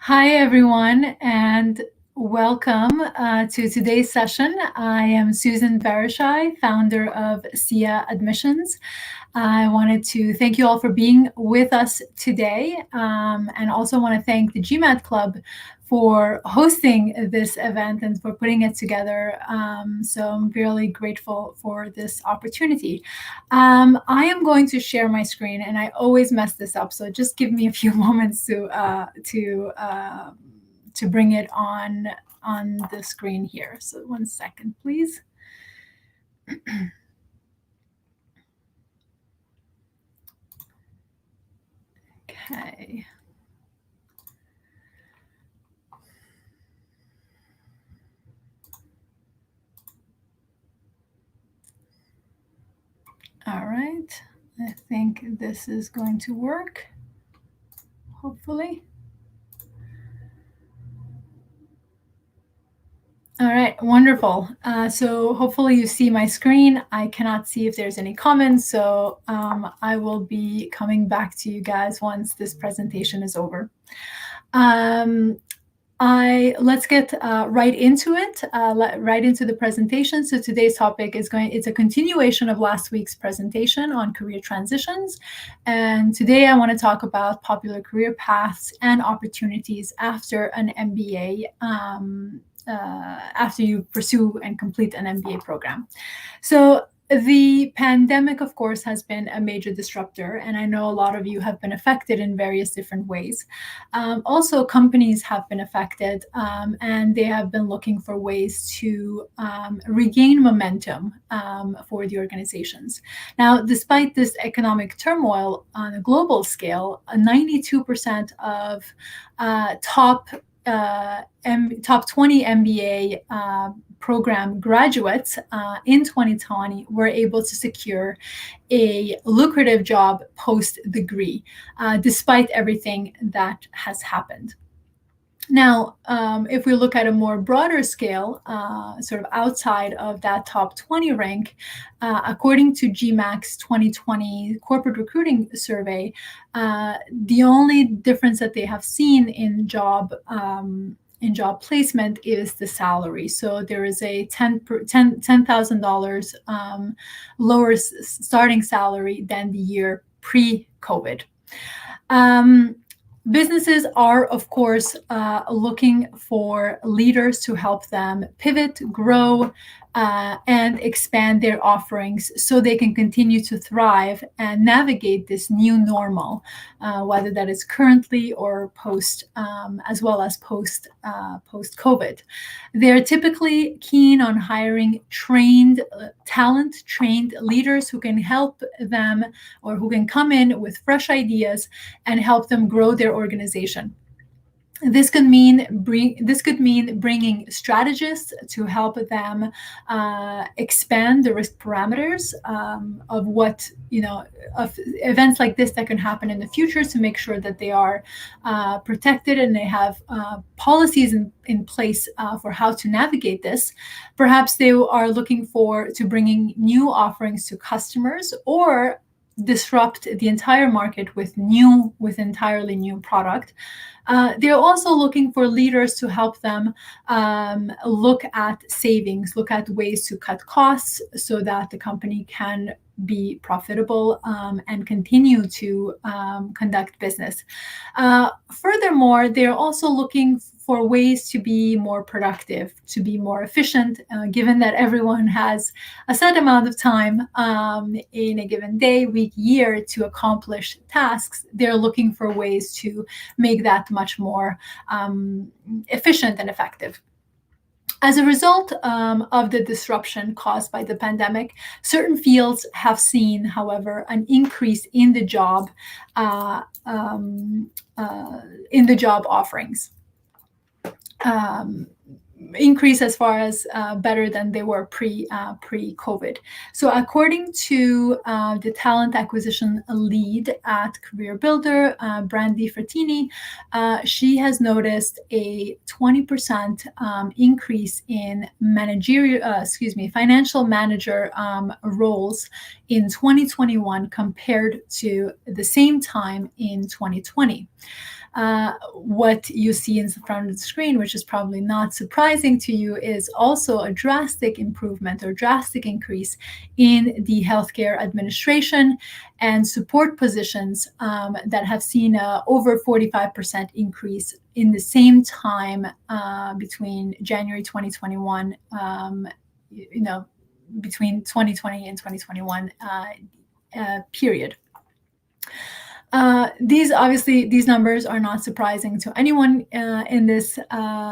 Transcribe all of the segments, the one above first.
Hi, everyone, and welcome to today's session. I am Susan Berishaj, founder of SIA Admissions. I wanted to thank you all for being with us today, and also want to thank the GMAT Club for hosting this event and for putting it together. So I'm really grateful for this opportunity. I am going to share my screen, and I always mess this up, so just give me a few moments to bring it on the screen here. So 1 second, please. Okay. All right. I think this is going to work, hopefully. All right, wonderful. So hopefully you see my screen. I cannot see if there's any comments, so I will be coming back to you guys once this presentation is over. Let's get right into it, right into the presentation. So today's topic it's a continuation of last week's presentation on career transitions. And today I want to talk about popular career paths and opportunities after an MBA, after you pursue and complete an MBA program. So the pandemic, of course, has been a major disruptor, and I know a lot of you have been affected in various different ways. Also, companies have been affected, and they have been looking for ways to regain momentum for the organizations. Now, despite this economic turmoil on a global scale, 92% of top 20 MBA program graduates in 2020 were able to secure a lucrative job post-degree, despite everything that has happened. Now, if we look at a more broader scale, sort of outside of that top 20 rank, according to GMAC's 2020 corporate recruiting survey, the only difference that they have seen in job placement is the salary. So there is a $10,000 lower starting salary than the year pre-COVID. Businesses are, of course, looking for leaders to help them pivot, grow, and expand their offerings so they can continue to thrive and navigate this new normal, whether that is currently or post, as well as post-COVID. They're typically keen on hiring trained leaders who can help them, or who can come in with fresh ideas and help them grow their organization. This could mean bringing strategists to help them expand the risk parameters of what, of events like this that can happen in the future, to make sure that they are protected and they have policies in place for how to navigate this. Perhaps they are looking to bringing new offerings to customers, or disrupt the entire market with entirely new product. They're also looking for leaders to help them look at savings, look at ways to cut costs so that the company can be profitable and continue to conduct business. Furthermore, they're also looking for ways to be more productive, to be more efficient, given that everyone has a set amount of time in a given day, week, year to accomplish tasks. They're looking for ways to make that much more efficient and effective. As a result of the disruption caused by the pandemic, certain fields have seen, however, an increase in the job offerings. Increase as far as better than they were pre-COVID. So according to the talent acquisition lead at Career Builder, Brandy Frattini, she has noticed a 20% increase in financial manager roles in 2021 compared to the same time in 2020. what you see in front of the screen, which is probably not surprising to you, is also a drastic improvement or drastic increase in the healthcare administration and support positions that have seen a over 45% increase in the same time between January 2021, between 2020 and 2021 period. These numbers are not surprising to anyone in this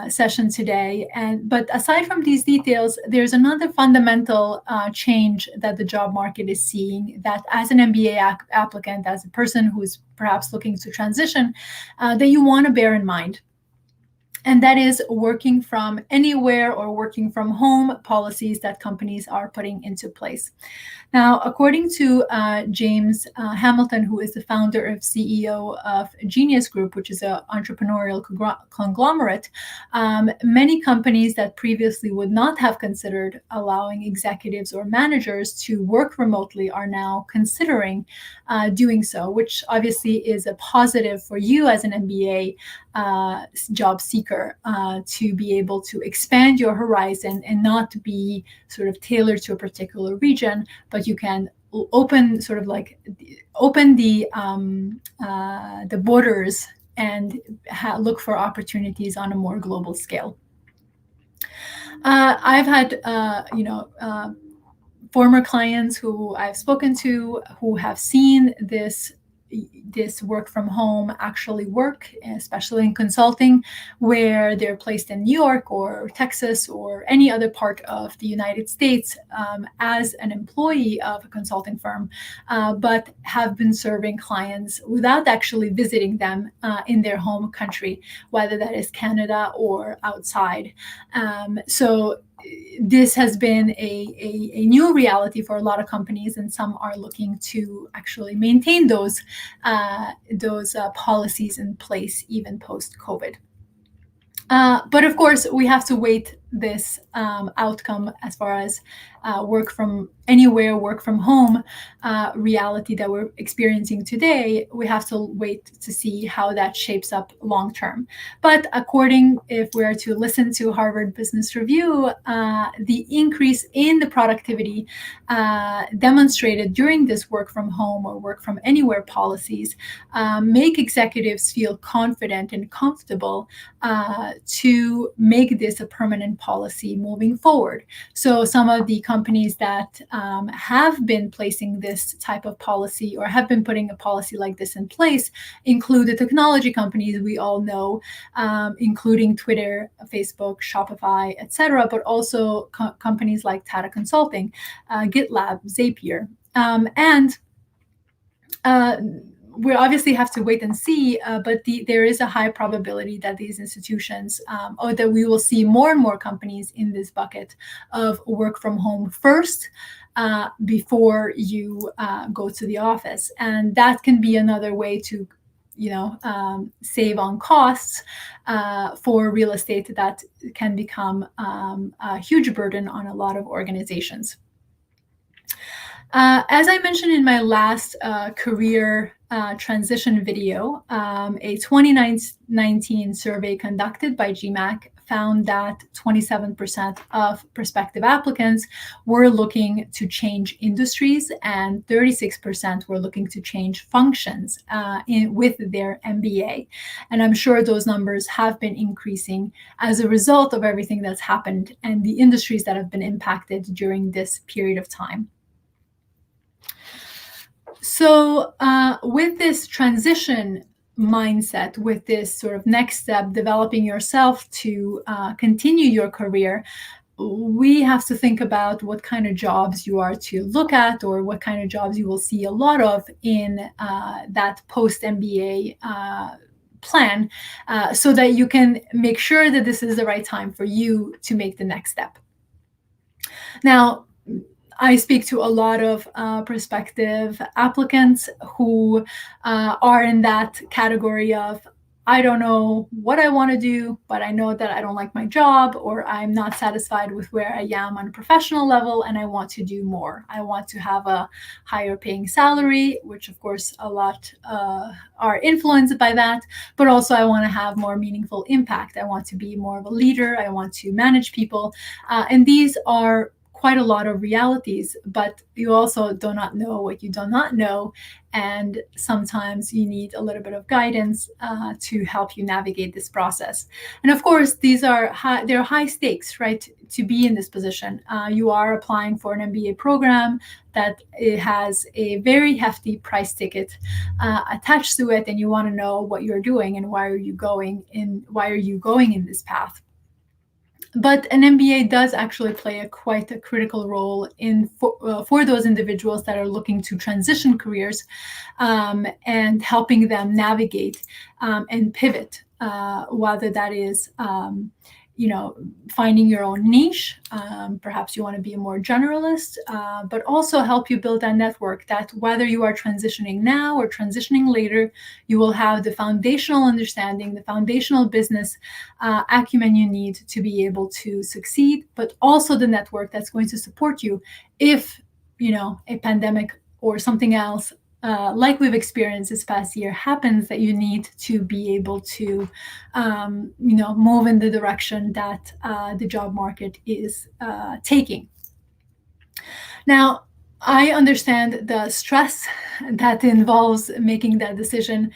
session today. But aside from these details, there's another fundamental change that the job market is seeing, that as an MBA applicant, as a person who's perhaps looking to transition, that you want to bear in mind. And that is working from anywhere or working from home policies that companies are putting into place. Now, according to James Hamilton, who is the founder of CEO of Genius Group, which is an entrepreneurial conglomerate, many companies that previously would not have considered allowing executives or managers to work remotely are now considering doing so, which obviously is a positive for you as an MBA job seeker to be able to expand your horizon and not be sort of tailored to a particular region, but you can open the borders and look for opportunities on a more global scale. I've had former clients who I've spoken to who have seen this work from home actually work, especially in consulting, where they're placed in New York or Texas or any other part of the United States as an employee of a consulting firm, but have been serving clients without actually visiting them in their home country, whether that is Canada or outside. So this has been a new reality for a lot of companies, and some are looking to actually maintain those policies in place even post-COVID. But of course, we have to wait this outcome as far as work from anywhere, work from home reality that we're experiencing today. We have to wait to see how that shapes up long term. But if we are to listen to Harvard Business Review, the increase in the productivity demonstrated during this work from home or work from anywhere policies make executives feel confident and comfortable to make this a permanent policy moving forward. So some of the companies that have been placing this type of policy or have been putting a policy like this in place include the technology companies we all know, including Twitter, Facebook, Shopify, etc., but also companies like Tata Consulting, GitLab, Zapier, we obviously have to wait and see, but there is a high probability that these institutions, or that we will see more and more companies in this bucket of work from home first, before you go to the office. And that can be another way to save on costs for real estate that can become a huge burden on a lot of organizations. As I mentioned in my last career transition video, a 2019 survey conducted by GMAC found that 27% of prospective applicants were looking to change industries and 36% were looking to change functions with their MBA. And I'm sure those numbers have been increasing as a result of everything that's happened and the industries that have been impacted during this period of time. So with this transition mindset, with this sort of next step, developing yourself to continue your career, we have to think about what kind of jobs you are to look at, or what kind of jobs you will see a lot of in that post-MBA plan, so that you can make sure that this is the right time for you to make the next step. Now, I speak to a lot of prospective applicants who are in that category of, I don't know what I want to do, but I know that I don't like my job, or I'm not satisfied with where I am on a professional level, and I want to do more. I want to have a higher paying salary, which of course a lot are influenced by that, but also I want to have more meaningful impact. I want to be more of a leader. I want to manage people. And these are quite a lot of realities, but you also do not know what you do not know. And sometimes you need a little bit of guidance to help you navigate this process. And of course, they're high stakes, right? To be in this position, you are applying for an MBA program that it has a very hefty price ticket attached to it, and you want to know what you're doing and why are you going in this path. But an MBA does actually play quite a critical role for those individuals that are looking to transition careers, and helping them navigate and pivot, whether that is finding your own niche. Perhaps you want to be a more generalist, but also help you build a network that whether you are transitioning now or transitioning later, you will have the foundational understanding, the foundational business acumen you need to be able to succeed, but also the network that's going to support you if, a pandemic or something else like we've experienced this past year happens, that you need to be able to, move in the direction that the job market is taking. Now, I understand the stress that involves making that decision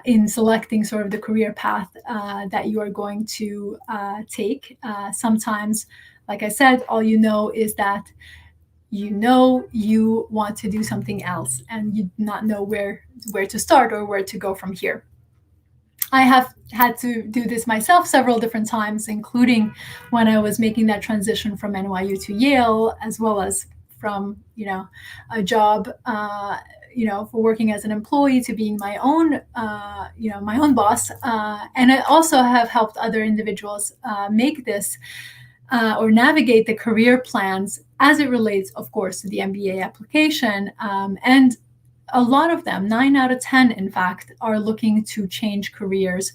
in selecting sort of the career path that you are going to take. Sometimes, like I said, all you know is that you want to do something else and you do not know where to start or where to go from here. I have had to do this myself several different times, including when I was making that transition from NYU to Yale, as well as from a job for working as an employee to being my own my own boss. And I also have helped other individuals make this or navigate the career plans as it relates, of course, to the MBA application. And a lot of them, 9 out of 10, in fact, are looking to change careers,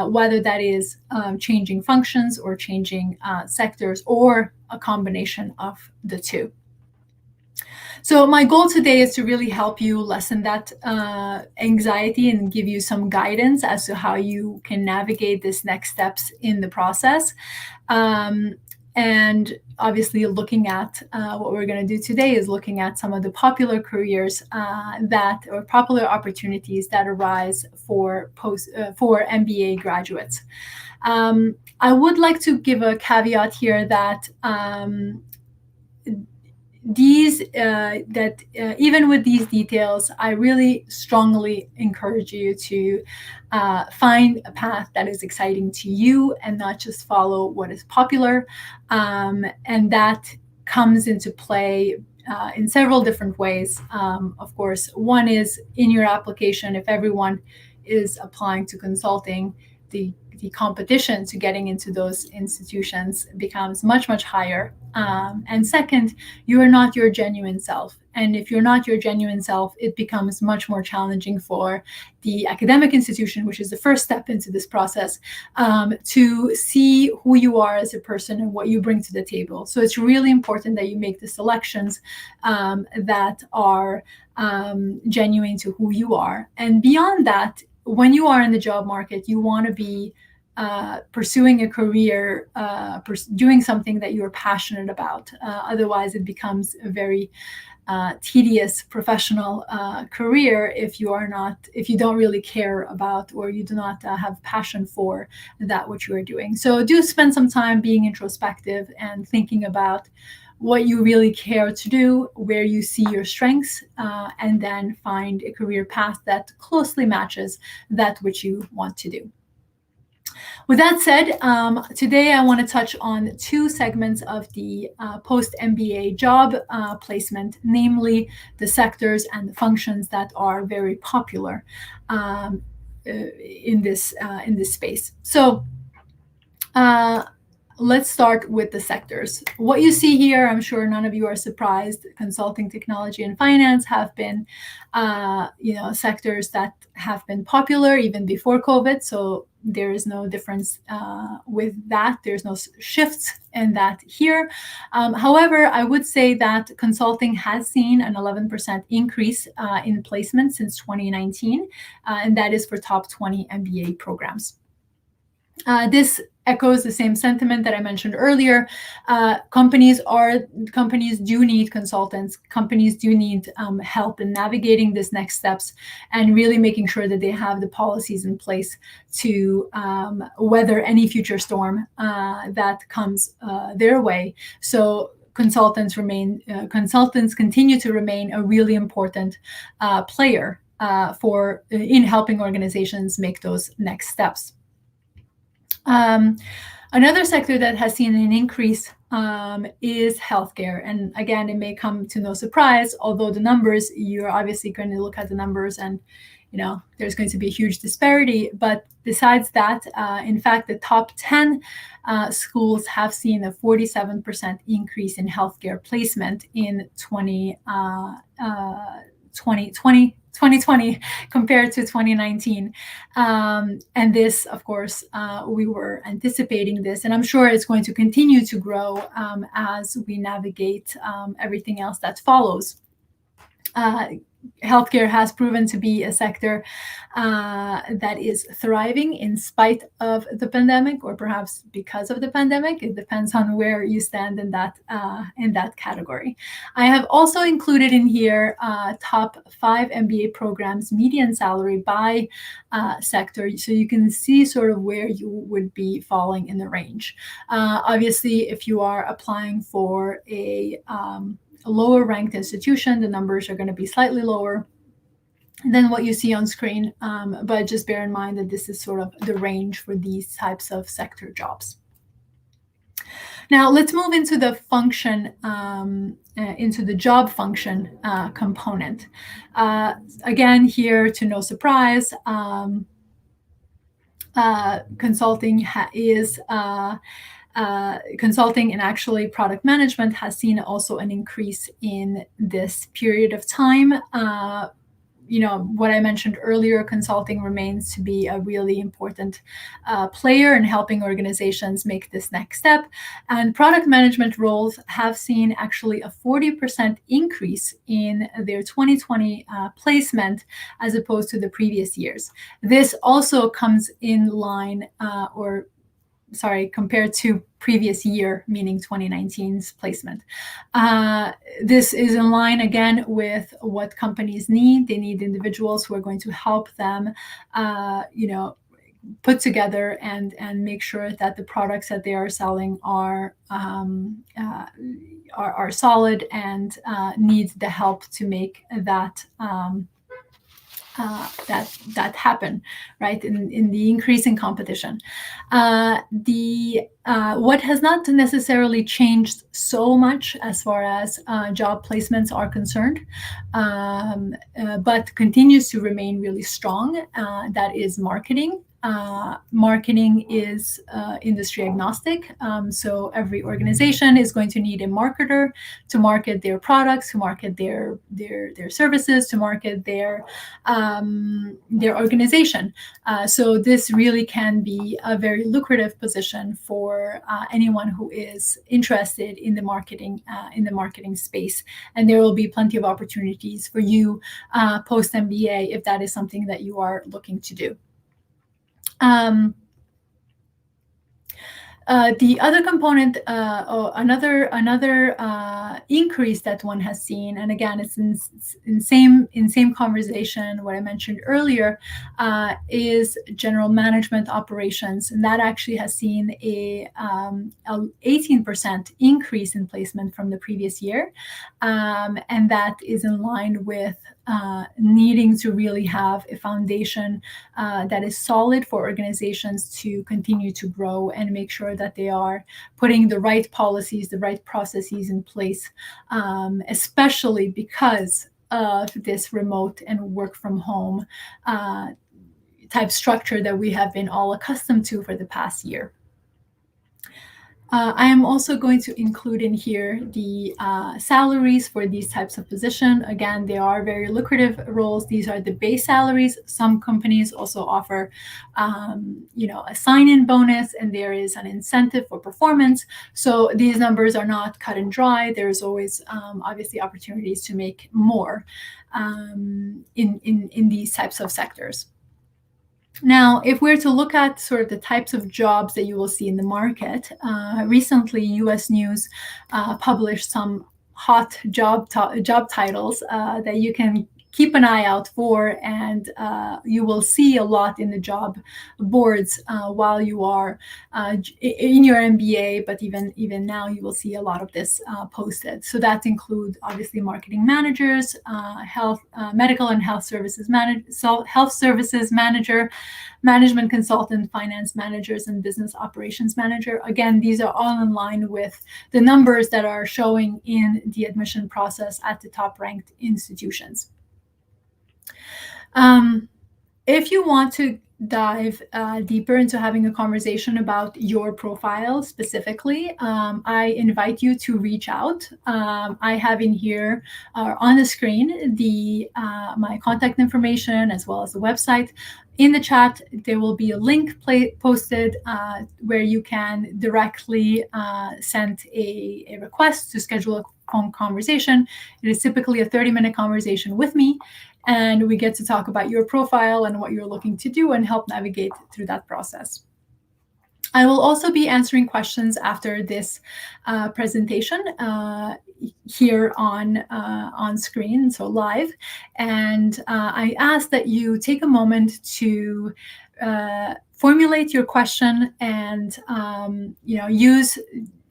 whether that is changing functions or changing sectors or a combination of the two. So my goal today is to really help you lessen that anxiety and give you some guidance as to how you can navigate this next steps in the process. And obviously looking at what we're going to do today is looking at some of the popular careers or popular opportunities that arise for MBA graduates. I would like to give a caveat here that even with these details, I really strongly encourage you to find a path that is exciting to you and not just follow what is popular. And that comes into play in several different ways. Of course, one is in your application. If everyone is applying to consulting, the competition to getting into those institutions becomes much, much higher. And second, you are not your genuine self. And if you're not your genuine self, it becomes much more challenging for the academic institution, which is the first step into this process, to see who you are as a person and what you bring to the table. So it's really important that you make the selections that are genuine to who you are. And beyond that, when you are in the job market, you want to be pursuing a career, doing something that you're passionate about. Otherwise, it becomes a very tedious professional career if you don't really care about, or you do not have passion for that what you are doing. So do spend some time being introspective and thinking about what you really care to do, where you see your strengths, and then find a career path that closely matches that which you want to do. With that said, today I want to touch on two segments of the post-MBA job placement, namely the sectors and the functions that are very popular in this space. So let's start with the sectors. What you see here, I'm sure none of you are surprised. Consulting, technology, and finance have been, sectors that have been popular even before COVID. So there is no difference with that. There's no shifts in that here. However, I would say that consulting has seen an 11% increase in placement since 2019, and that is for top 20 MBA programs. This echoes the same sentiment that I mentioned earlier. Companies do need consultants. Companies do need help in navigating these next steps and really making sure that they have the policies in place to weather any future storm that comes their way. So consultants continue to remain a really important player in helping organizations make those next steps. Another sector that has seen an increase is healthcare. And again, it may come to no surprise, although the numbers, you're obviously going to look at the numbers and, there's going to be a huge disparity. But besides that, in fact, the top 10 schools have seen a 47% increase in healthcare placement in 2020 compared to 2019. And this, of course, we were anticipating this, and I'm sure it's going to continue to grow as we navigate everything else that follows. Healthcare has proven to be a sector that is thriving in spite of the pandemic, or perhaps because of the pandemic. It depends on where you stand in that category. I have also included in here top 5 MBA programs median salary by sector, so you can see sort of where you would be falling in the range. Obviously, if you are applying for a lower ranked institution, the numbers are going to be slightly lower than what you see on screen, but just bear in mind that this is sort of the range for these types of sector jobs. Now let's move into the function, into the job function component. Again, here, to no surprise, consulting consulting and actually product management has seen also an increase in this period of time. What I mentioned earlier, consulting remains to be a really important player in helping organizations make this next step. And product management roles have seen actually a 40% increase in their 2020 placement as opposed to the previous years. This also comes in line compared to previous year, meaning 2019's placement. This is in line, again, with what companies need. They need individuals who are going to help them, put together and make sure that the products that they are selling are solid and need the help to make that that happen, right? In the increasing competition, what has not necessarily changed so much as far as job placements are concerned, but continues to remain really strong. That is marketing. Marketing is industry agnostic, so every organization is going to need a marketer to market their products, to market their services, to market their organization. So this really can be a very lucrative position for anyone who is interested in the marketing space, and there will be plenty of opportunities for you post MBA if that is something that you are looking to do. The other component, another increase that one has seen, and again, it's in same conversation what I mentioned earlier, is general management operations, and that actually has seen a 18% increase in placement from the previous year, and that is in line with needing to really have a foundation that is solid for organizations to continue to grow and make sure that they are putting the right policies, the right processes in place, especially because of this remote and work from home type structure that we have been all accustomed to for the past year. I am also going to include in here the salaries for these types of position. Again, they are very lucrative roles. These are the base salaries. Some companies also offer, a sign-in bonus, and there is an incentive for performance. So these numbers are not cut and dry. There's always obviously opportunities to make more in these types of sectors. Now, if we're to look at sort of the types of jobs that you will see in the market, recently US News published some hot job titles that you can keep an eye out for, and you will see a lot in the job boards while you are in your MBA, but even now you will see a lot of this posted. So that includes obviously marketing managers, medical and health services manager, management consultant, finance managers, and business operations manager. Again, these are all in line with the numbers that are showing in the admission process at the top ranked institutions. If you want to dive deeper into having a conversation about your profile specifically, I invite you to reach out. I have in here on the screen my contact information as well as the website. In the chat, there will be a link posted where you can directly send a request to schedule a phone conversation. It is typically a 30-minute conversation with me, and we get to talk about your profile and what you're looking to do and help navigate through that process. I will also be answering questions after this presentation here on screen, so live. And I ask that you take a moment to formulate your question and use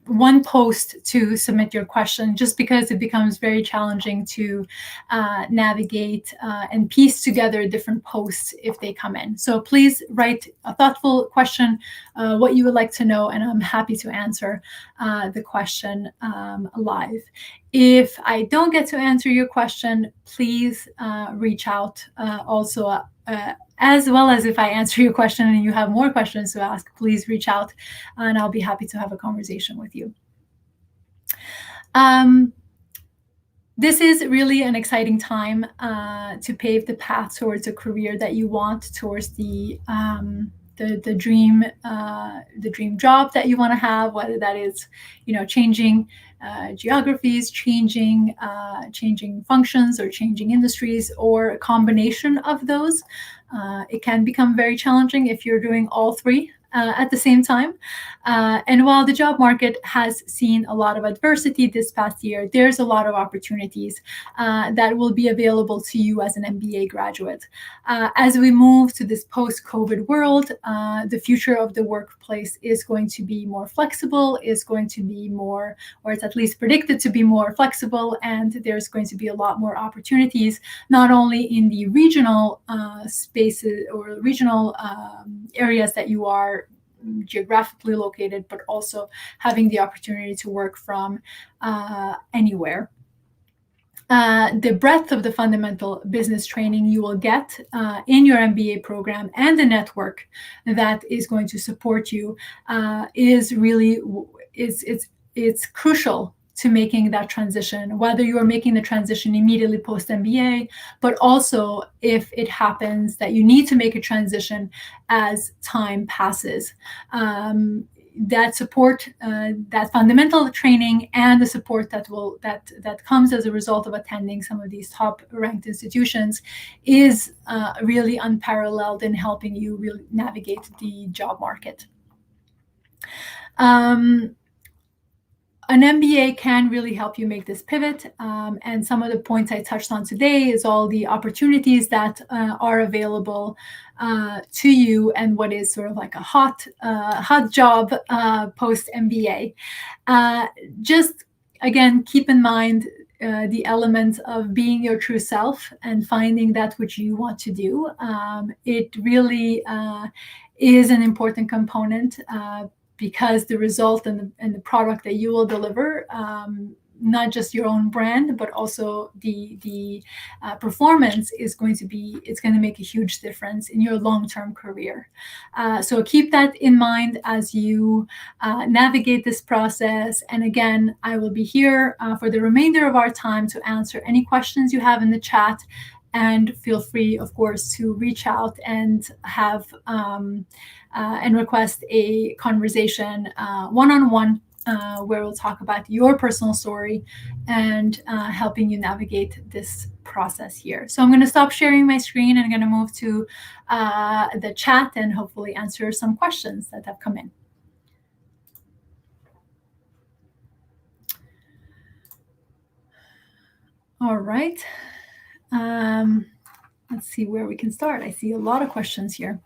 one post to submit your question, just because it becomes very challenging to navigate and piece together different posts if they come in. So please write a thoughtful question, what you would like to know, and I'm happy to answer the question live. If I don't get to answer your question, please reach out also. As well as if I answer your question and you have more questions to ask, please reach out and I'll be happy to have a conversation with you. This is really an exciting time to pave the path towards a career that you want, towards the dream job that you want to have, whether that is changing geographies, changing functions, or changing industries, or a combination of those. It can become very challenging if you're doing all three at the same time. And while the job market has seen a lot of adversity this past year, there's a lot of opportunities that will be available to you as an MBA graduate. As we move to this post-COVID world, the future of the workplace is going to be more flexible, is going to be more, or it's at least predicted to be more flexible, and there's going to be a lot more opportunities, not only in the regional spaces or regional areas that you are geographically located, but also having the opportunity to work from anywhere. The breadth of the fundamental business training you will get in your MBA program and the network that is going to support you is really it's crucial to making that transition, whether you are making the transition immediately post MBA, but also if it happens that you need to make a transition as time passes. That support, that fundamental training, and the support that comes as a result of attending some of these top-ranked institutions is really unparalleled in helping you really navigate the job market. An MBA can really help you make this pivot, and some of the points I touched on today is all the opportunities that are available to you, and what is sort of like a hot job post MBA. Just again, keep in mind the element of being your true self and finding that which you want to do. It really is an important component. Because the result and the product that you will deliver not just your own brand, but also the performance is going to make a huge difference in your long-term career. So keep that in mind as you navigate this process. And again, I will be here for the remainder of our time to answer any questions you have in the chat. And feel free, of course, to reach out and have and request a conversation one-on-one where we'll talk about your personal story and helping you navigate this process here. So I'm going to stop sharing my screen and I'm going to move to the chat and hopefully answer some questions that have come in. All right. Let's see where we can start. I see a lot of questions here.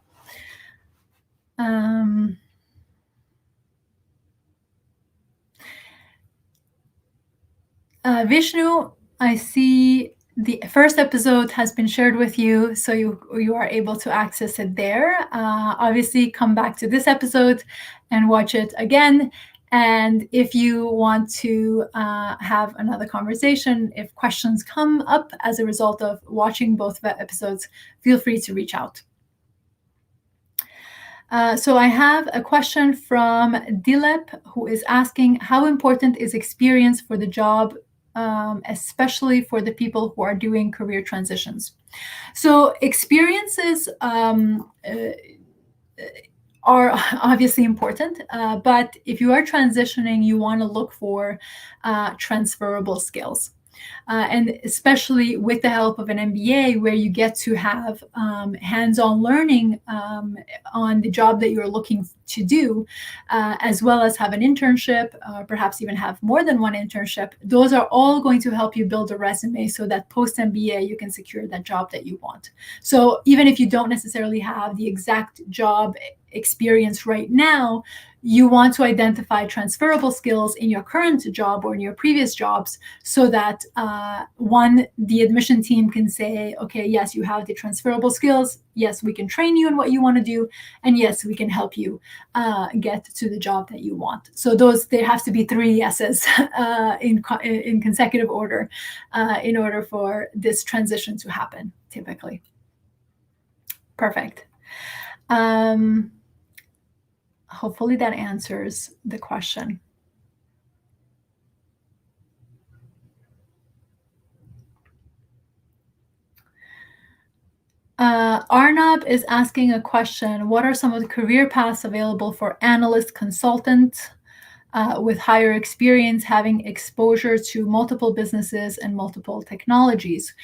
Vishnu, I see the first episode has been shared with you, so you are able to access it there. Obviously, come back to this episode and watch it again. And if you want to have another conversation, if questions come up as a result of watching both episodes, feel free to reach out. So I have a question from Dilep, who is asking, how important is experience for the job, especially for the people who are doing career transitions? So experiences are obviously important, but if you are transitioning, you want to look for transferable skills. And especially with the help of an MBA, where you get to have hands-on learning on the job that you're looking to do, as well as have an internship, perhaps even have more than one internship. Those are all going to help you build a resume so that post-MBA you can secure that job that you want. So even if you don't necessarily have the exact job experience right now, you want to identify transferable skills in your current job or in your previous jobs so that the admission team can say, okay, yes, you have the transferable skills. Yes, we can train you in what you want to do. And yes, we can help you get to the job that you want. So there have to be 3 yeses in consecutive order in order for this transition to happen, typically. Perfect. Hopefully that answers the question. Arnab is asking a question. What are some of the career paths available for analyst consultant with higher experience, having exposure to multiple businesses and multiple technologies?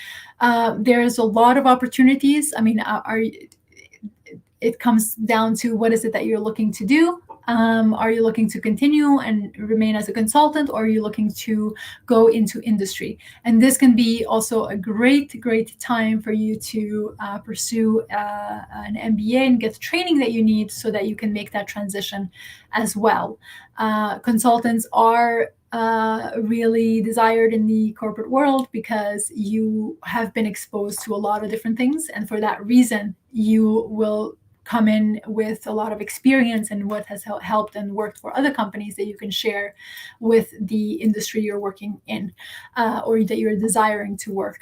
There's a lot of opportunities. I mean, it comes down to what is it that you're looking to do. Are you looking to continue and remain as a consultant, or are you looking to go into industry? And this can be also a great time for you to pursue an MBA and get the training that you need so that you can make that transition as well. Consultants are really desired in the corporate world because you have been exposed to a lot of different things, and for that reason you will come in with a lot of experience and what has helped and worked for other companies that you can share with the industry you're working in or that you're desiring to work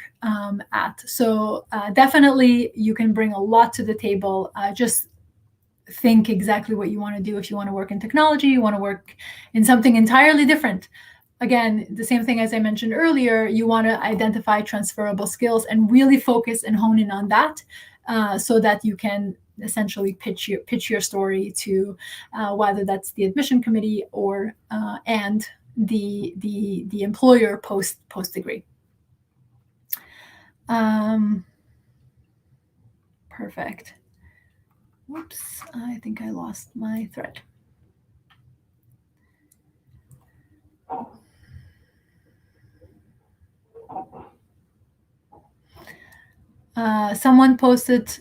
at. So definitely you can bring a lot to the table. Just think exactly what you want to do. If you want to work in technology, you want to work in something entirely different. Again, the same thing as I mentioned earlier, you want to identify transferable skills and really focus and hone in on that so that you can essentially pitch your story to whether that's the admission committee or and the employer post degree. Perfect. Whoops, I think I lost my thread. Someone posted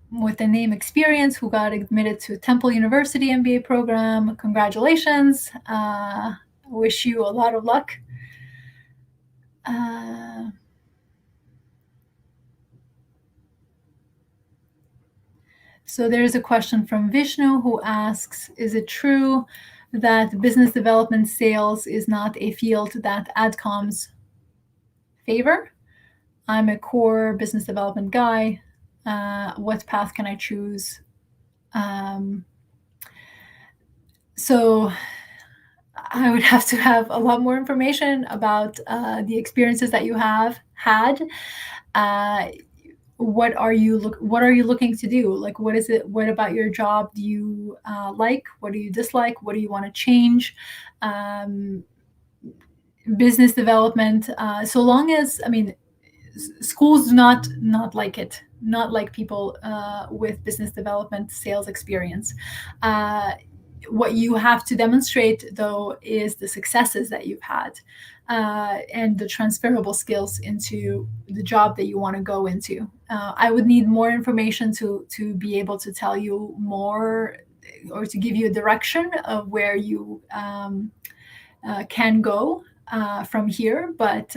with the name Experience who got admitted to Temple University MBA program. Congratulations. Wish you a lot of luck. So there's a question from Vishnu who asks, is it true that business development sales is not a field that adcoms favor. I'm a core business development guy. What path can I choose? So I would have to have a lot more information about the experiences that you have had. What are you looking to do? Like, what is it? What about your job do you like? What do you dislike? What do you want to change? Business development. So long as, I mean, schools do not like it, not like people with business development sales experience. What you have to demonstrate, though, is the successes that you've had and the transferable skills into the job that you want to go into. I would need more information to be able to tell you more, or to give you a direction of where you can go from here. But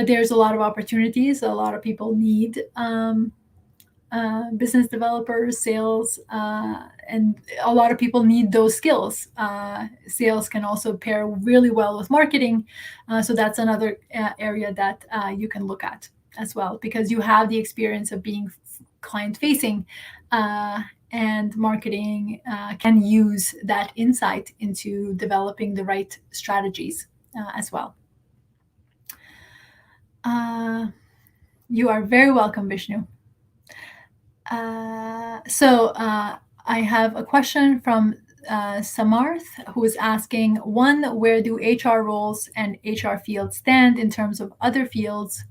there's a lot of opportunities. A lot of people need business developers, sales, and a lot of people need those skills. Sales can also pair really well with marketing. So that's another area that you can look at as well, because you have the experience of being client-facing, and marketing can use that insight into developing the right strategies as well. You are very welcome, Vishnu. I have a question from Samarth, who is asking, one, where do HR roles and HR fields stand in terms of other fields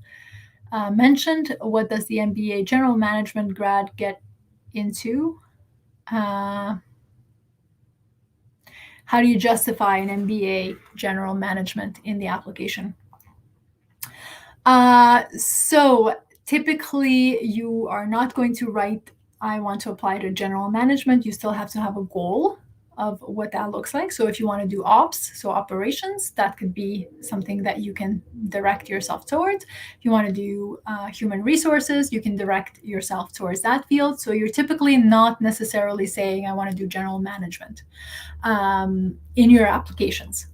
mentioned? What does the MBA general management grad get into? How do you justify an MBA general management in the application? So typically you are not going to write, I want to apply to general management. You still have to have a goal of what that looks like. So if you want to do ops, so operations, that could be something that you can direct yourself towards. If you want to do human resources, you can direct yourself towards that field. So you're typically not necessarily saying, I want to do general management in your applications.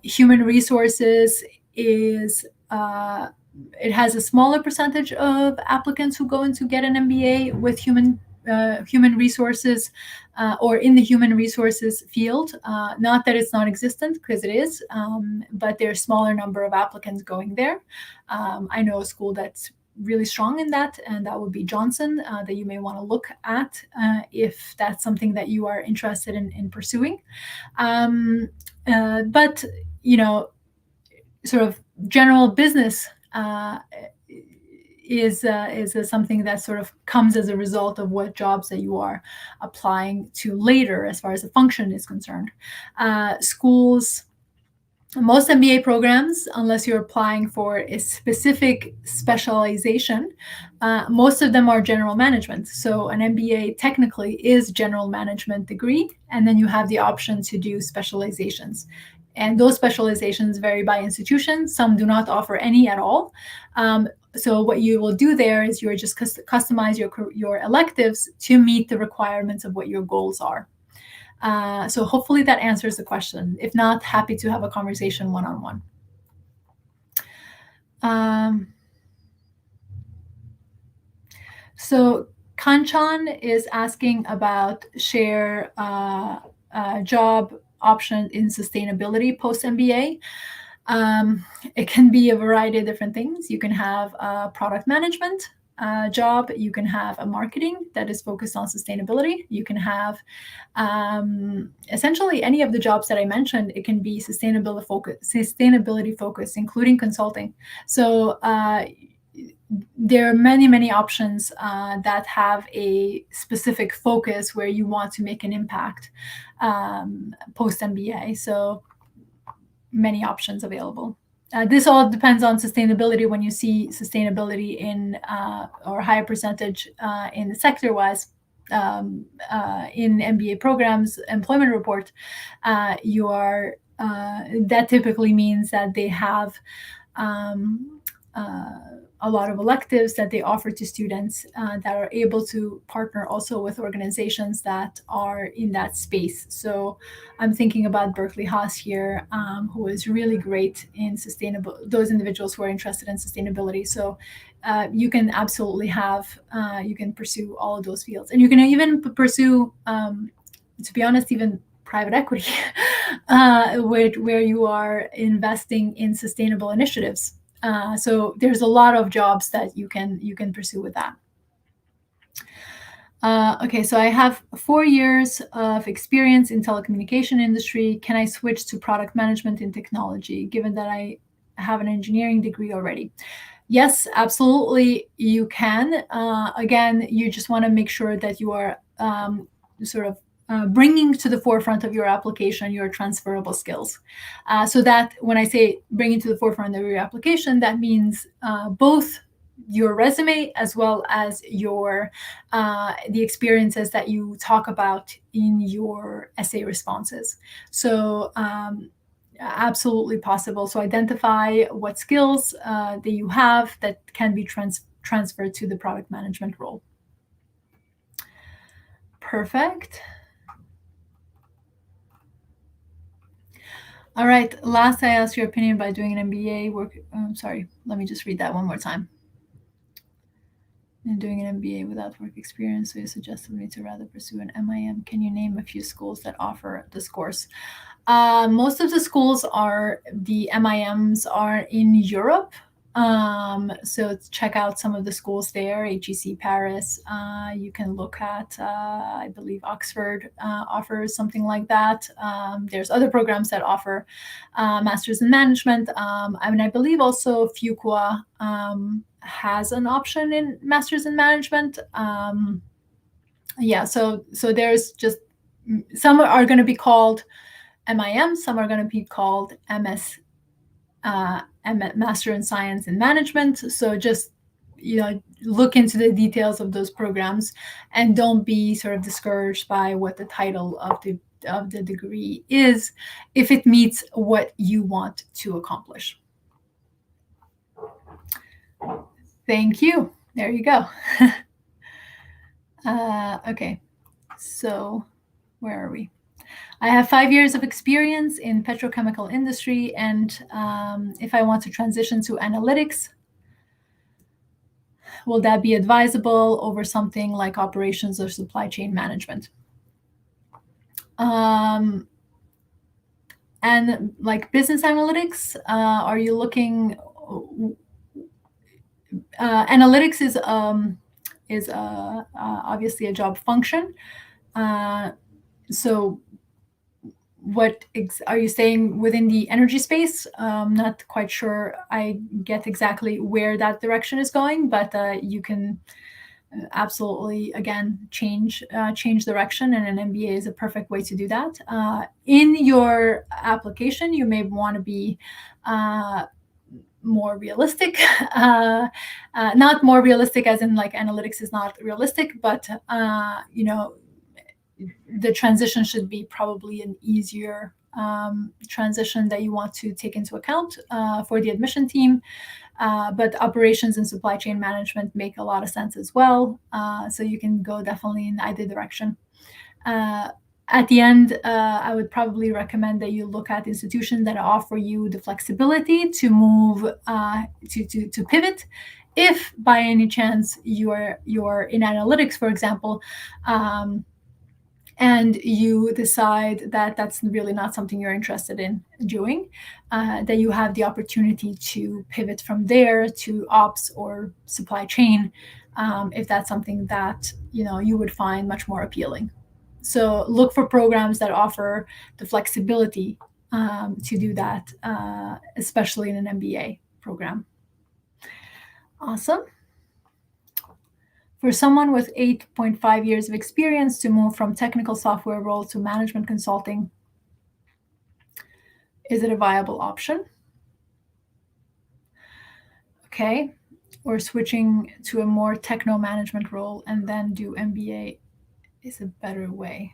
Human resources is it has a smaller percentage of applicants who go in to get an MBA with human resources or in the human resources field. Not that it's non-existent, because it is, but there's a smaller number of applicants going there. I know a school that's really strong in that, and that would be Johnson, that you may want to look at if that's something that you are interested in pursuing. But, sort of general business is something that sort of comes as a result of what jobs that you are applying to later, as far as the function is concerned. Schools, most MBA programs, unless you're applying for a specific specialization, most of them are general management. So an MBA technically is general management degree, and then you have the option to do specializations. And those specializations vary by institution. Some do not offer any at all. So what you will do there is you're just customize your electives to meet the requirements of what your goals are. So hopefully that answers the question. If not, happy to have a conversation one-on-one. So Kanchan is asking about share job option in sustainability post-MBA. It can be a variety of different things. You can have a product management job. You can have a marketing that is focused on sustainability. You can have essentially any of the jobs that I mentioned. It can be sustainability focused, including consulting. So there are many options that have a specific focus where you want to make an impact post MBA. So many options available. This all depends on sustainability. When you see sustainability in or higher percentage in the sector-wise in MBA programs employment report, you are that typically means that they have a lot of electives that they offer to students that are able to partner also with organizations that are in that space. So I'm thinking about Berkeley Haas here, who is really great in sustainable, those individuals who are interested in sustainability. So you can absolutely you can pursue all of those fields. And you can even pursue, to be honest, even private equity, where you are investing in sustainable initiatives. So there's a lot of jobs that you can pursue with that. Okay, so I have 4 years of experience in telecommunication industry. Can I switch to product management in technology, given that I have an engineering degree already? Yes, absolutely, you can. Again, you just want to make sure that you are sort of bringing to the forefront of your application your transferable skills. So that when I say bringing to the forefront of your application, that means both your resume as well as your the experiences that you talk about in your essay responses. So absolutely possible. So identify what skills that you have that can be transferred to the product management role. Perfect. All right, last I asked your opinion about doing an MBA work. Sorry, let me just read that one more time. And doing an MBA without work experience, so you suggested me to rather pursue an MIM. Can you name a few schools that offer this course? Most of the schools the MIMs are in Europe. So check out some of the schools there, HEC Paris. You can look at, I believe Oxford offers something like that. There's other programs that offer Masters in Management. I believe also Fuqua has an option in Masters in Management. Yeah, so there's just, some are going to be called MIM, some are going to be called MS, Master in Science in Management. So just look into the details of those programs and don't be sort of discouraged by what the title of the degree is if it meets what you want to accomplish. Thank you. There you go. Okay, so where are we? I have 5 years of experience in petrochemical industry, and if I want to transition to analytics, will that be advisable over something like operations or supply chain management? And like business analytics, are you looking? Analytics is obviously a job function. So what are you saying within the energy space? Not quite sure I get exactly where that direction is going, but you can absolutely, again, change direction, and an MBA is a perfect way to do that. In your application, you may want to be more realistic, not more realistic as in like analytics is not realistic, but the transition should be probably an easier transition that you want to take into account for the admission team. But operations and supply chain management make a lot of sense as well. So you can go definitely in either direction. At the end, I would probably recommend that you look at institutions that offer you the flexibility to move, to pivot. If by any chance you're in analytics, for example, and you decide that that's really not something you're interested in doing, that you have the opportunity to pivot from there to ops or supply chain, if that's something that you would find much more appealing. So look for programs that offer the flexibility to do that, especially in an MBA program. Awesome. For someone with 8.5 years of experience to move from technical software role to management consulting, is it a viable option? Okay, or switching to a more techno management role and then do MBA is a better way.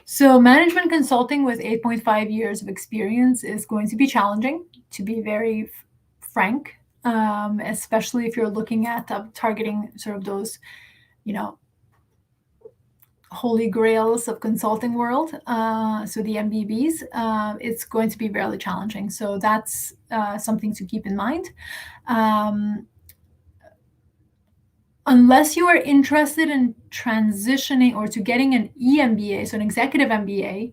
So management consulting with 8.5 years of experience is going to be challenging, to be very frank, especially if you're looking at targeting sort of those, holy grails of consulting world. So the MBBs, it's going to be really challenging. So that's something to keep in mind. Unless you are interested in transitioning or to getting an EMBA, so an executive MBA,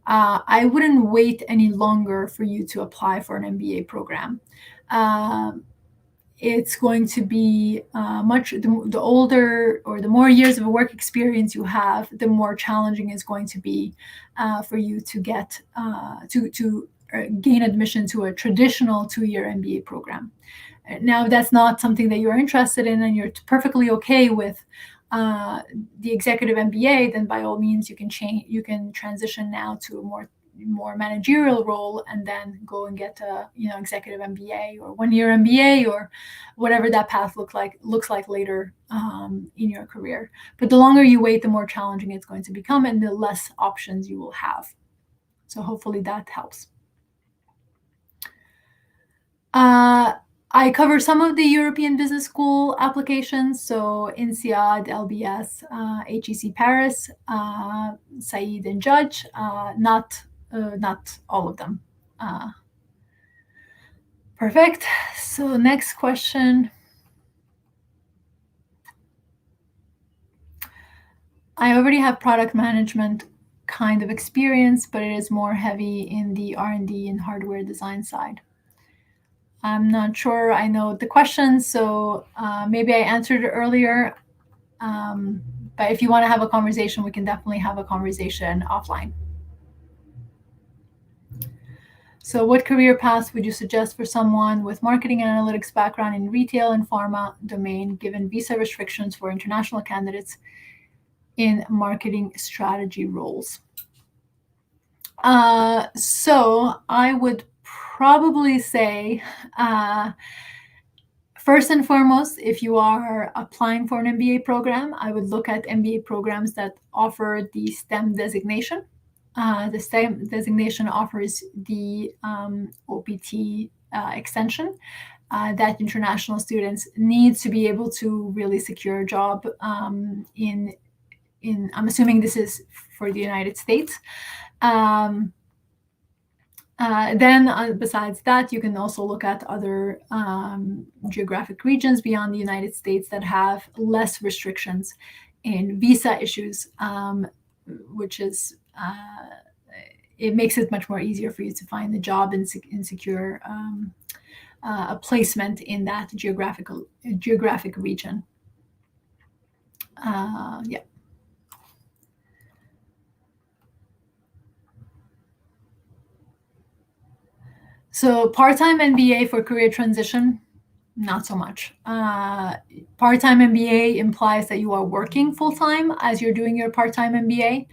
I wouldn't wait any longer for you to apply for an MBA program. It's going to be the older or the more years of work experience you have, the more challenging it's going to be for you to get to gain admission to a traditional 2-year MBA program. Now, if that's not something that you're interested in and you're perfectly okay with the executive MBA, then by all means you can transition now to a more managerial role and then go and get a executive MBA or 1-year MBA or whatever that path looks like later in your career. But the longer you wait, the more challenging it's going to become and the less options you will have. So hopefully that helps. I cover some of the European Business School applications, so INSEAD, LBS, HEC Paris, Said and Judge, not all of them. Perfect. So next question. I already have product management kind of experience, but it is more heavy in the R&D and hardware design side. I'm not sure I know the question, so maybe I answered it earlier. But if you want to have a conversation, we can definitely have a conversation offline. So what career paths would you suggest for someone with marketing and analytics background in retail and pharma domain, given visa restrictions for international candidates in marketing strategy roles? So I would probably say, first and foremost, if you are applying for an MBA program, I would look at MBA programs that offer the STEM designation. The STEM designation offers the OPT extension that international students need to be able to really secure a job in I'm assuming this is for the United States. Then besides that, you can also look at other geographic regions beyond the United States that have less restrictions in visa issues, which is it makes it much more easier for you to find the job and secure a placement in that geographic region. Yeah. So part-time MBA for career transition, not so much. Part-time MBA implies that you are working full-time as you're doing your part-time MBA.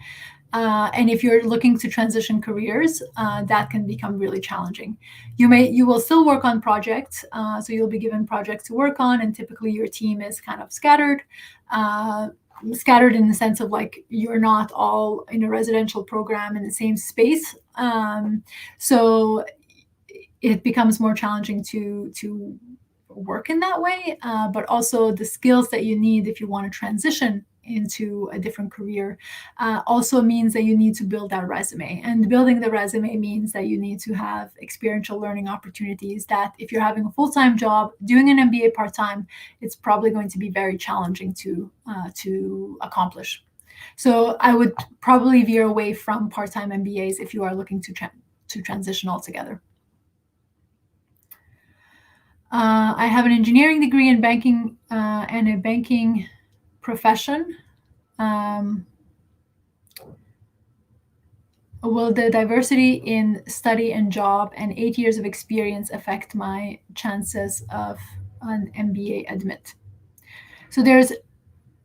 And if you're looking to transition careers, that can become really challenging. You will still work on projects, so you'll be given projects to work on, and typically your team is kind of scattered in the sense of like you're not all in a residential program in the same space. So it becomes more challenging to work in that way, but also the skills that you need if you want to transition into a different career also means that you need to build that resume. And building the resume means that you need to have experiential learning opportunities that if you're having a full-time job, doing an MBA part-time, it's probably going to be very challenging to accomplish. So I would probably veer away from part-time MBAs if you are looking to transition altogether. I have an engineering degree in banking and a banking profession. Will the diversity in study and job and 8 years of experience affect my chances of an MBA admit? So there's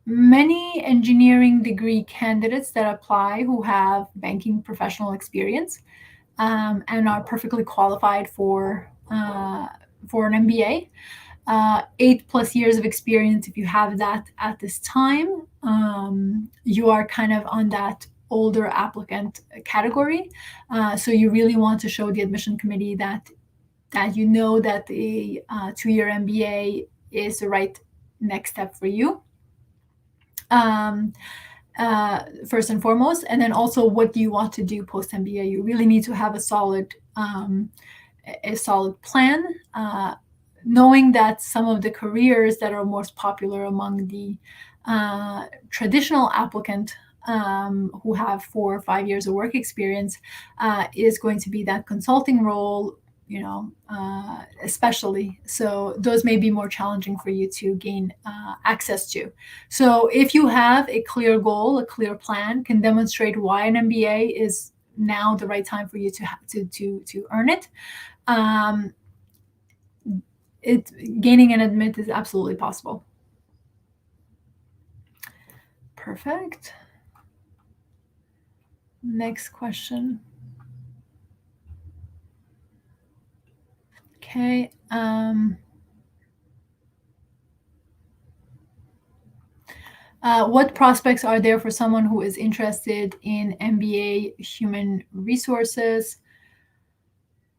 many engineering degree candidates that apply who have banking professional experience and are perfectly qualified for an MBA. 8+ years of experience, if you have that at this time, you are kind of on that older applicant category. So you really want to show the admission committee that you know that the 2-year MBA is the right next step for you. First and foremost, and then also, what do you want to do post MBA? You really need to have a solid plan, knowing that some of the careers that are most popular among the traditional applicant who have 4 or 5 years of work experience is going to be that consulting role, especially. So those may be more challenging for you to gain access to. So if you have a clear goal, a clear plan, can demonstrate why an MBA is now the right time for you to earn it, gaining an admit is absolutely possible. Perfect. Next question. Okay. What prospects are there for someone who is interested in MBA human resources?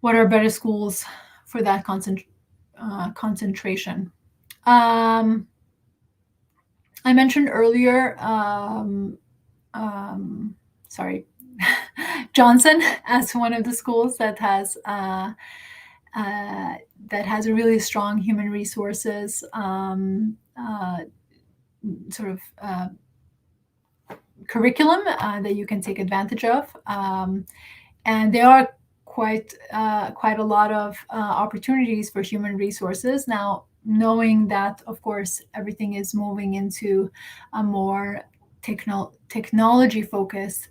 What are better schools for that concentration? I mentioned earlier, Johnson as one of the schools that has a really strong human resources curriculum that you can take advantage of, and there are quite a lot of opportunities for human resources now, knowing that, of course, everything is moving into a more technology focused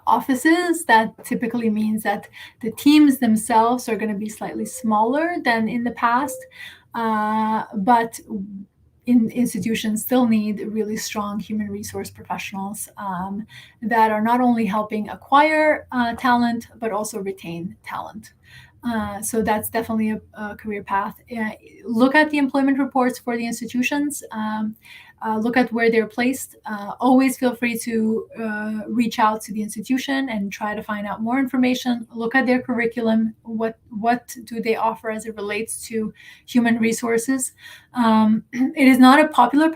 offices. That typically means that the teams themselves are going to be slightly smaller than in the past, but institutions still need really strong human resource professionals that are not only helping acquire talent, but also retain talent. So that's definitely a career path. Look at the employment reports for the institutions. Look at where they're placed. Always feel free to reach out to the institution and try to find out more information. Look at their curriculum. What do they offer as it relates to human resources? It is not a popular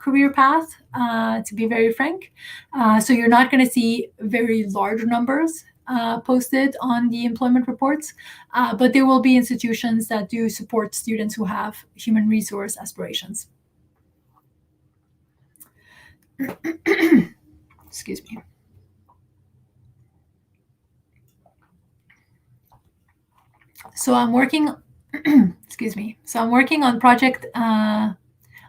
career path, to be very frank. So you're not going to see very large numbers posted on the employment reports, but there will be institutions that do support students who have human resource aspirations. Excuse me. So I'm working, excuse me. So I'm working on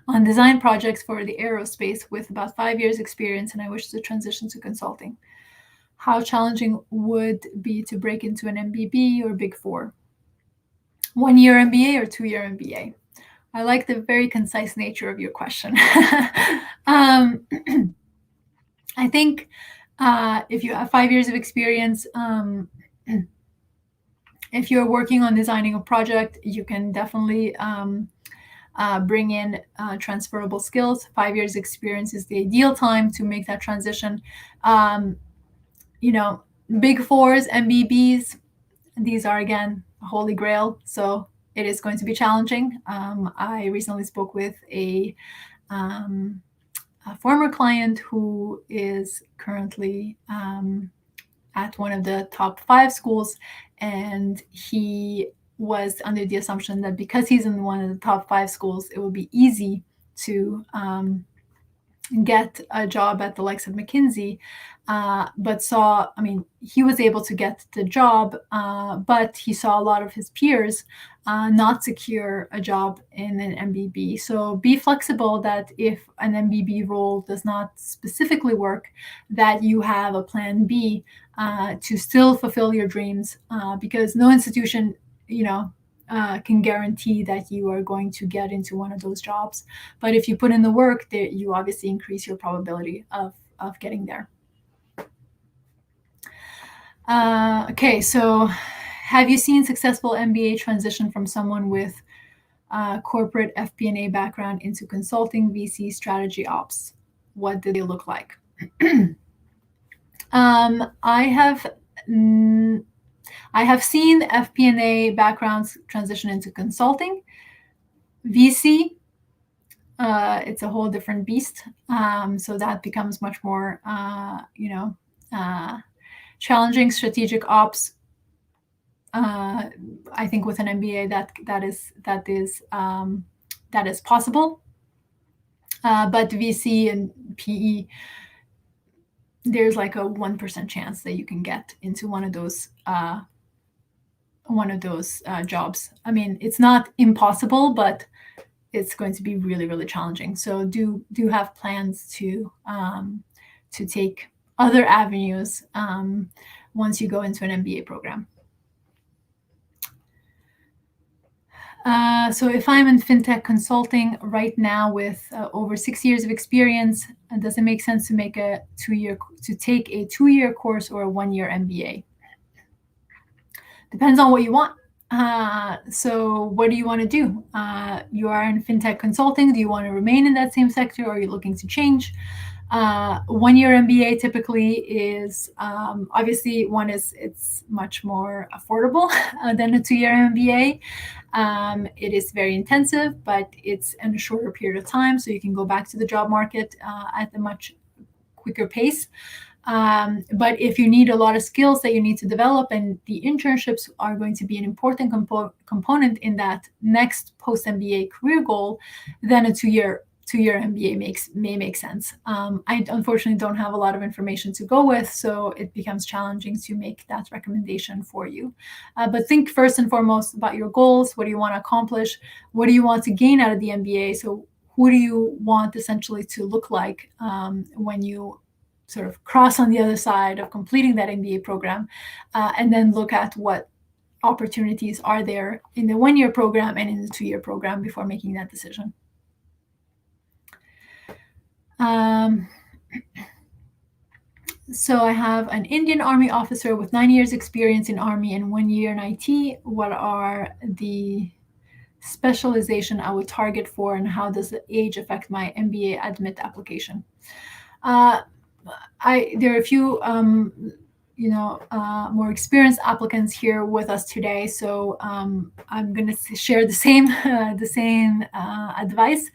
on design projects for the aerospace with about 5 years experience, and I wish to transition to consulting. How challenging would be to break into an MBB or Big Four? 1-year MBA or 2-year MBA? I like the very concise nature of your question. I think if you have 5 years of experience, if you're working on designing a project, you can definitely bring in transferable skills. 5 years experience is the ideal time to make that transition. Big Fours, MBBs, these are, again, a holy grail. So it is going to be challenging. I recently spoke with a former client who is currently at one of the top 5 schools, and he was under the assumption that because he's in one of the top 5 schools, it would be easy to get a job at the likes of McKinsey, but he was able to get the job, but he saw a lot of his peers not secure a job in an MBB. So be flexible that if an MBB role does not specifically work, that you have a plan B to still fulfill your dreams, because no institution, can guarantee that you are going to get into one of those jobs. But if you put in the work, you obviously increase your probability of getting there. Okay, so have you seen successful MBA transition from someone with corporate FP&A background into consulting, VC, strategy, ops. What do they look like? I have seen FP&A backgrounds transition into consulting. VC, it's a whole different beast. So that becomes much more, challenging. Strategic ops, I think with an MBA that is possible. But VC and PE, there's like a 1% chance that you can get into one of those jobs. I mean, it's not impossible, but it's going to be really, really challenging. So do have plans to take other avenues once you go into an MBA program. So if I'm in fintech consulting right now with over 6 years of experience, does it make sense to take a 2-year course or a 1-year MBA? Depends on what you want. So what do you want to do? You are in fintech consulting. Do you want to remain in that same sector, or are you looking to change? 1-year MBA typically is obviously it's much more affordable than a 2-year MBA. It is very intensive, but it's in a shorter period of time, so you can go back to the job market at a much quicker pace. But if you need a lot of skills that you need to develop, and the internships are going to be an important component in that next post-MBA career goal, then a two-year MBA may make sense. I unfortunately don't have a lot of information to go with, so it becomes challenging to make that recommendation for you. But think first and foremost about your goals. What do you want to accomplish? What do you want to gain out of the MBA? So who do you want essentially to look like when you sort of cross on the other side of completing that MBA program, and then look at what opportunities are there in the 1-year program and in the 2-year program before making that decision. So I have an Indian Army officer with 9 years experience in Army and 1 year in IT. What are the specialization I would target for, and how does the age affect my MBA admit application? There are a few more experienced applicants here with us today, so I'm going to share the same advice.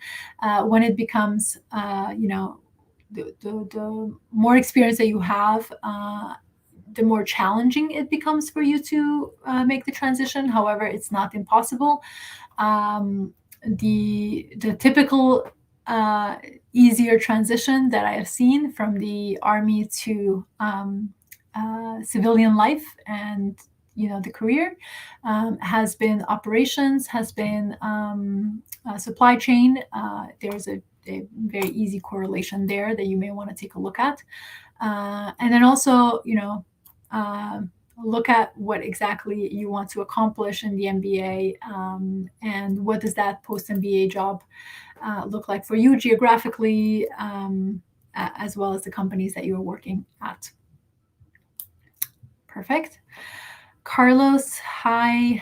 When it becomes the more experience that you have, the more challenging it becomes for you to make the transition. However, it's not impossible. The typical easier transition that I have seen from the Army to civilian life and the career has been operations, has been supply chain. There's a very easy correlation there that you may want to take a look at, and then also look at what exactly you want to accomplish in the MBA, and what does that post-MBA job look like for you geographically, as well as the companies that you're working at. Perfect. Carlos, hi.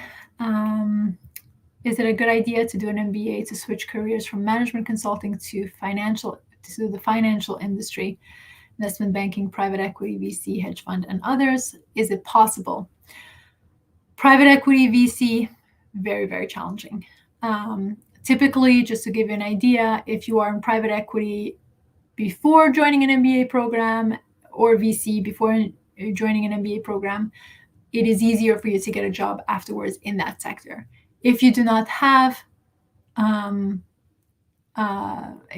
Is it a good idea to do an MBA to switch careers from management consulting to the financial industry, investment banking, private equity, VC, hedge fund, and others? Is it possible? Private equity, VC, very, very challenging. Typically, just to give you an idea, if you are in private equity before joining an MBA program, or VC before joining an MBA program, it is easier for you to get a job afterwards in that sector. If you do not have a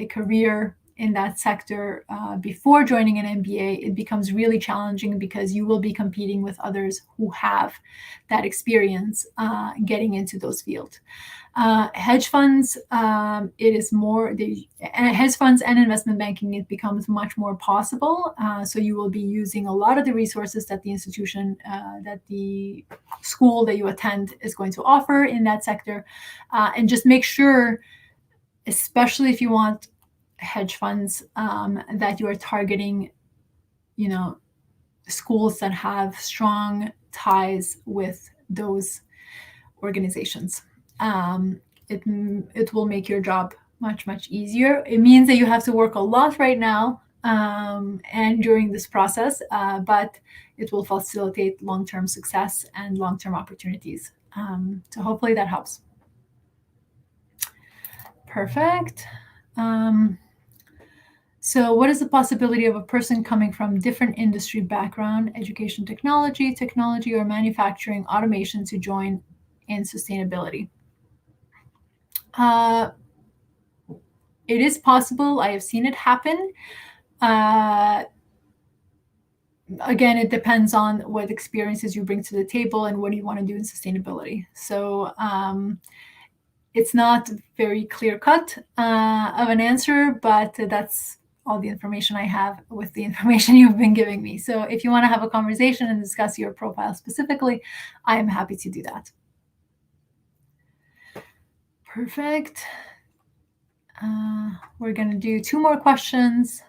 career in that sector before joining an MBA, it becomes really challenging because you will be competing with others who have that experience getting into those fields. Hedge funds, hedge funds and investment banking, it becomes much more possible. So you will be using a lot of the resources that the institution, that the school that you attend is going to offer in that sector. And just make sure, especially if you want hedge funds, that you are targeting, schools that have strong ties with those organizations. it will make your job much easier. It means that you have to work a lot right now and during this process, but it will facilitate long-term success and long-term opportunities. So hopefully that helps. Perfect. So what is the possibility of a person coming from different industry background, education, technology, or manufacturing, automation to join in sustainability? It is possible. I have seen it happen. Again, it depends on what experiences you bring to the table and what do you want to do in sustainability. So it's not very clear cut of an answer, but that's all the information I have with the information you've been giving me. So if you want to have a conversation and discuss your profile specifically, I am happy to do that. Perfect. We're going to do 2 more questions.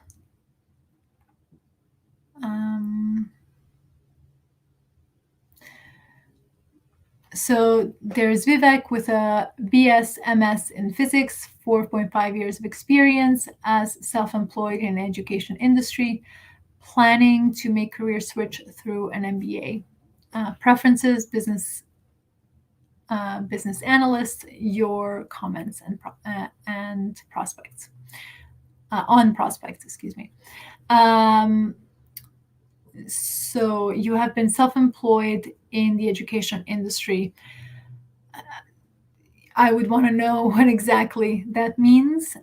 So there's Vivek with a BS MS in physics, 4.5 years of experience as self-employed in the education industry, planning to make career switch through an MBA. Preferences, business analyst, your comments and prospects. On prospects, excuse me. So you have been self-employed in the education industry. I would want to know what exactly that means.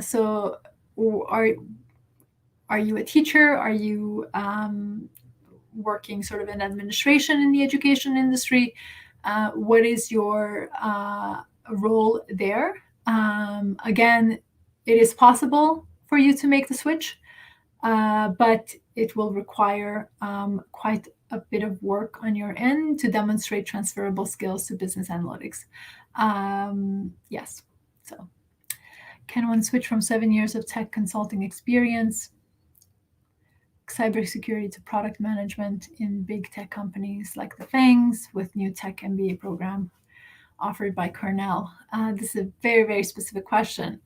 So are you a teacher? Are you working sort of in administration in the education industry? What is your role there? Again, it is possible for you to make the switch, but it will require quite a bit of work on your end to demonstrate transferable skills to business analytics. Yes. So can one switch from 7 years of tech consulting experience, cybersecurity, to product management in big tech companies like the FANGs with new tech MBA program offered by Cornell? This is a very specific question.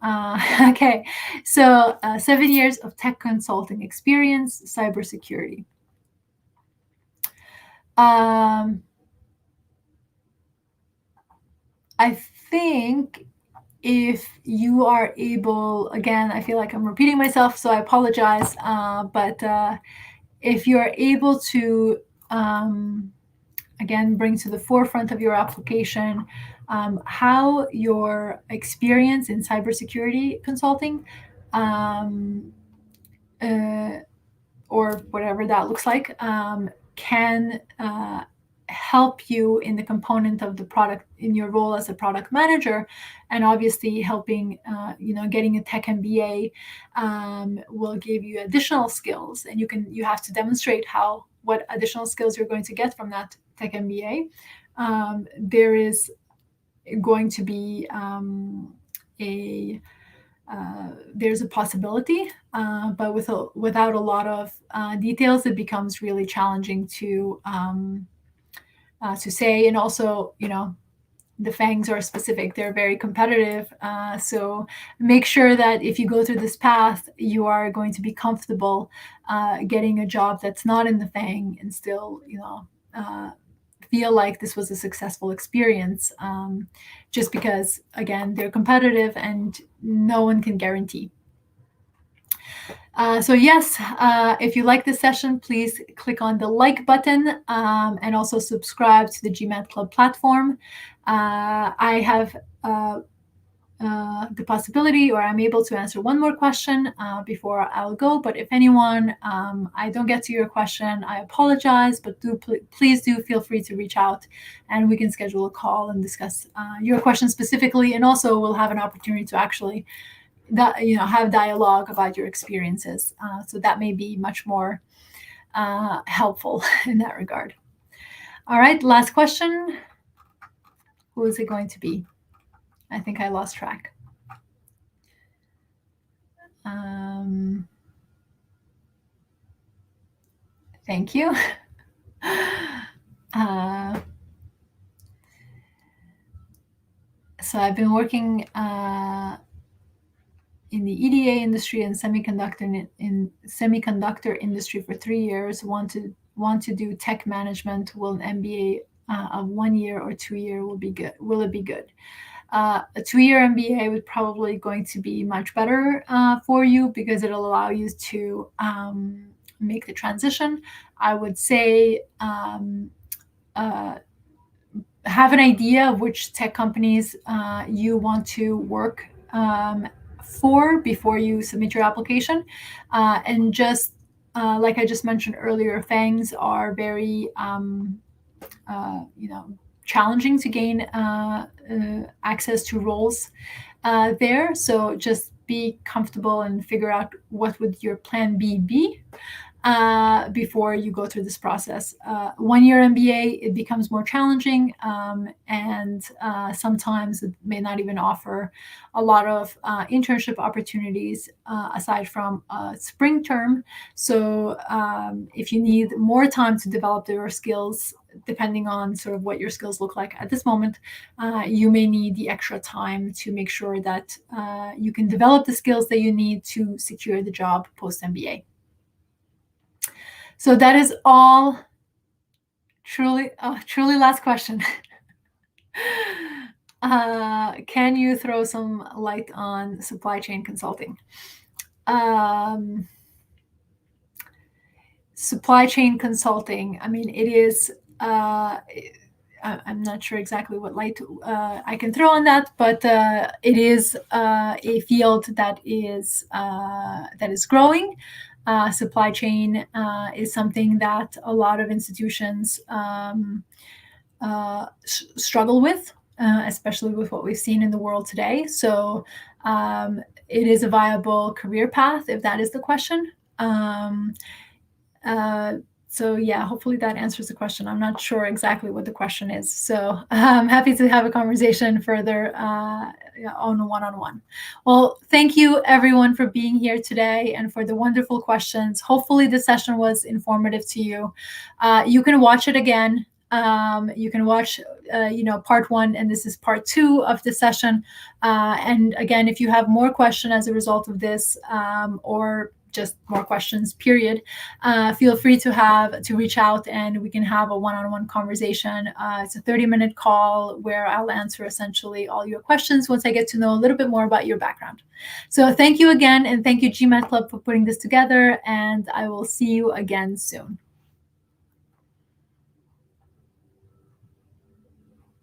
Okay, so 7 years of tech consulting experience, cybersecurity. I think if you are able, again, I feel like I'm repeating myself, so I apologize, but if you are able to, again, bring to the forefront of your application how your experience in cybersecurity consulting or whatever that looks like can help you in the component of the product in your role as a product manager, and obviously helping getting a tech MBA will give you additional skills, and you have to demonstrate what additional skills you're going to get from that tech MBA. There is going to be there's a possibility, but without a lot of details, it becomes really challenging to say. And also, the FANGs are specific; they're very competitive. So make sure that if you go through this path, you are going to be comfortable getting a job that's not in the FANG and still, feel like this was a successful experience. Just because, again, they're competitive and no one can guarantee. So yes, if you like this session, please click on the like button and also subscribe to the GMAT Club platform. I have the possibility, or I'm able to answer one more question before I'll go. But if anyone, I don't get to your question, I apologize, but please do feel free to reach out and we can schedule a call and discuss your question specifically. And also we'll have an opportunity to actually have dialogue about your experiences. So that may be much more helpful in that regard. All right, last question. Who is it going to be? I think I lost track. Thank you. So I've been working in the EDA industry and semiconductor industry for 3 years. Want to do tech management. Will an MBA of 1 year or 2 year will be good? Will it be good? A 2-year MBA would probably going to be much better for you because it'll allow you to make the transition. I would say have an idea of which tech companies you want to work for before you submit your application. And just like I just mentioned earlier, FANGs are very, challenging to gain access to roles there. So just be comfortable and figure out what would your plan B be before you go through this process. 1-year MBA, it becomes more challenging, and sometimes it may not even offer a lot of internship opportunities aside from spring term. So if you need more time to develop your skills, depending on sort of what your skills look like at this moment, you may need the extra time to make sure that you can develop the skills that you need to secure the job post-MBA. So that is all. Truly last question. Can you throw some light on supply chain consulting? Supply chain consulting, I mean, it is, I'm not sure exactly what light I can throw on that, but it is a field that is growing. Supply chain is something that a lot of institutions struggle with, especially with what we've seen in the world today. So it is a viable career path, if that is the question. So yeah, hopefully that answers the question. I'm not sure exactly what the question is. So I'm happy to have a conversation further on a one-on-one. Well, thank you everyone for being here today and for the wonderful questions. Hopefully this session was informative to you. You can watch it again. You can watch, part 1, and this is part 2 of the session. And again, if you have more questions as a result of this, or just more questions, period, feel free to reach out and we can have a one-on-one conversation. It's a 30-minute call where I'll answer essentially all your questions once I get to know a little bit more about your background. So thank you again, and thank you GMAT Club for putting this together, and I will see you again soon.